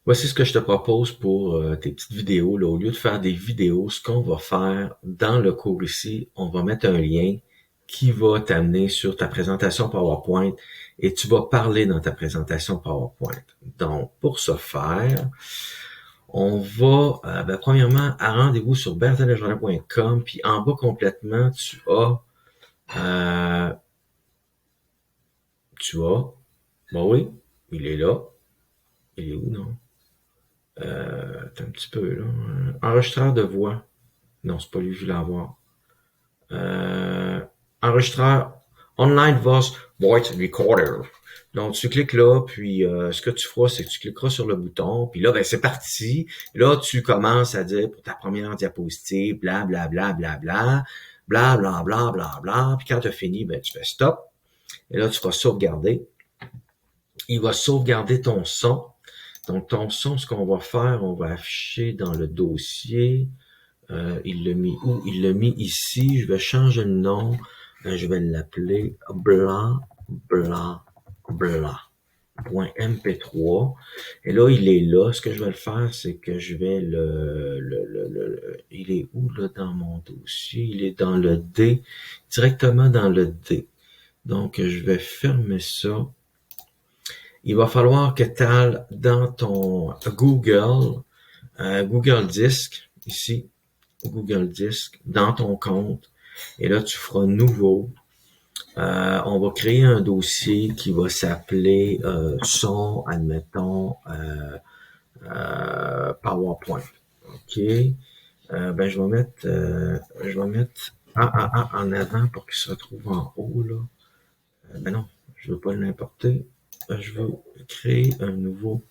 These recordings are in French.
Voici ce que je te propose pour tes petites vidéos. Là, au lieu de faire des vidéos, ce qu'on va faire dans le cours ici, on va mettre un lien qui va t'amener sur ta présentation PowerPoint et tu vas parler dans ta présentation PowerPoint. Donc, pour ce faire, on va, premièrement, à rendez-vous sur berthellejournal.com, puis en bas complètement, euh, bon oui, il est là. Il est où, non? Attends un petit peu, là. Enregistreur de voix. Non, c'est pas lui que je voulais avoir. Euh, enregistreur Online Voice Recorder. Donc, tu cliques là, puis ce que tu feras, c'est que tu cliqueras sur le bouton, puis là, ben c'est parti. Là, tu commences à dire pour ta première diapositive, bla bla bla bla bla, bla bla bla bla bla, puis quand tu as fini, ben tu fais stop, et là, tu vas sauvegarder. Il va sauvegarder ton son. Donc, ton son, ce qu'on va faire, on va afficher dans le dossier. Il l'a mis où? Il l'a mis ici. Je vais changer le nom. Je vais l'appeler bla bla bla. .mp3 et là il est là. Ce que je vais le faire, c'est que je vais il est où là dans mon dossier? Il est dans le D, directement dans le D. Donc je vais fermer ça. Il va falloir que tu ailles dans ton Google Disc ici, Google Disc, dans ton compte. Et là, tu feras nouveau. On va créer un dossier qui va s'appeler son, admettons, PowerPoint. OK. Je vais mettre A en avant pour qu'il se retrouve en haut, là. Ben non, je veux pas l'importer. Je veux créer un nouveau,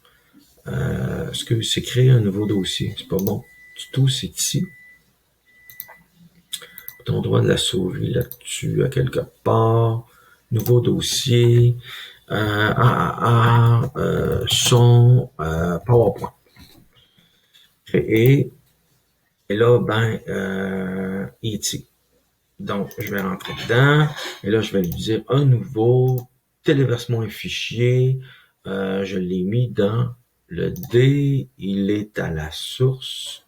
c'est créer un nouveau dossier. C'est pas bon du tout, c'est ici. Ton droit de la souris là-dessus, à quelque part. Nouveau dossier. Son, PowerPoint. Créer. Et là, E.T. Donc, je vais rentrer dedans. Et là, je vais lui dire un nouveau. Téléversement un fichier. Je l'ai mis dans le D. Il est à la source.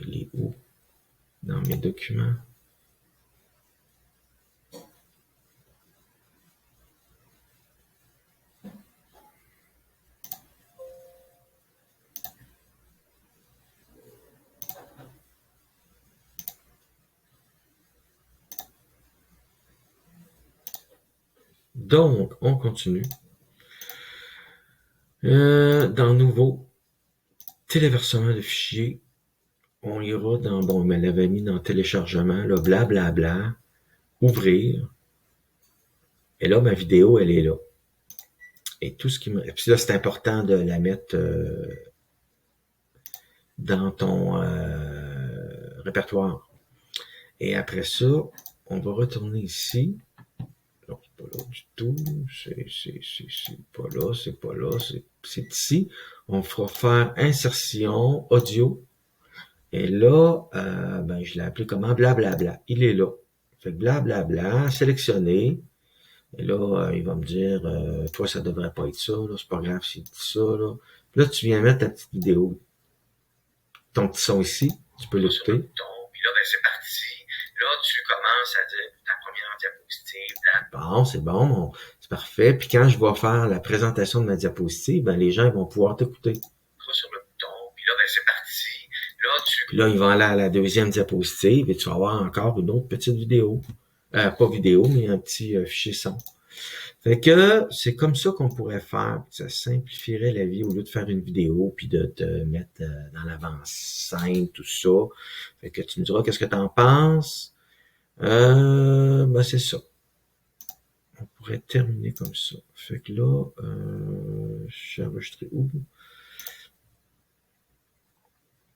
Il est où? Dans mes documents. Donc, on continue. Dans nouveau, téléversement de fichier, on ira dans, bon, il me l'avait mis dans téléchargement, là, blablabla, bla, bla, ouvrir. Et là, ma vidéo, elle est là. Et tout ce qui me... Et puis là, c'est important de la mettre dans ton répertoire. Et après ça, on va retourner ici. Non, c'est pas là du tout. C'est pas là, c'est pas là, c'est ici. On fera faire insertion audio. Et là, je l'ai appelé comment? Blablabla. Il est là. Fait que blablabla, sélectionné. Et là, il va me dire, toi, ça devrait pas être ça, là. C'est pas grave s'il dit ça, là. Puis là, tu viens mettre ta petite vidéo. Ton petit son ici. Tu peux l'écouter. Puis là, c'est parti. Là, tu commences à dire ta première diapositive. Bon, c'est bon, c'est parfait. Puis quand je vais faire la présentation de ma diapositive, les gens vont pouvoir t'écouter. Sur le bouton, puis là, c'est parti. Puis là, ils vont aller à la deuxième diapositive et tu vas avoir encore une autre petite vidéo. Pas vidéo, mais un petit fichier son. Fait que c'est comme ça qu'on pourrait faire. Ça simplifierait la vie au lieu de faire une vidéo puis de te mettre dans l'avant-scène, tout ça. Fait que tu me diras qu'est-ce que t'en penses. C'est ça. On pourrait terminer comme ça. Fait que là, je suis enregistré où?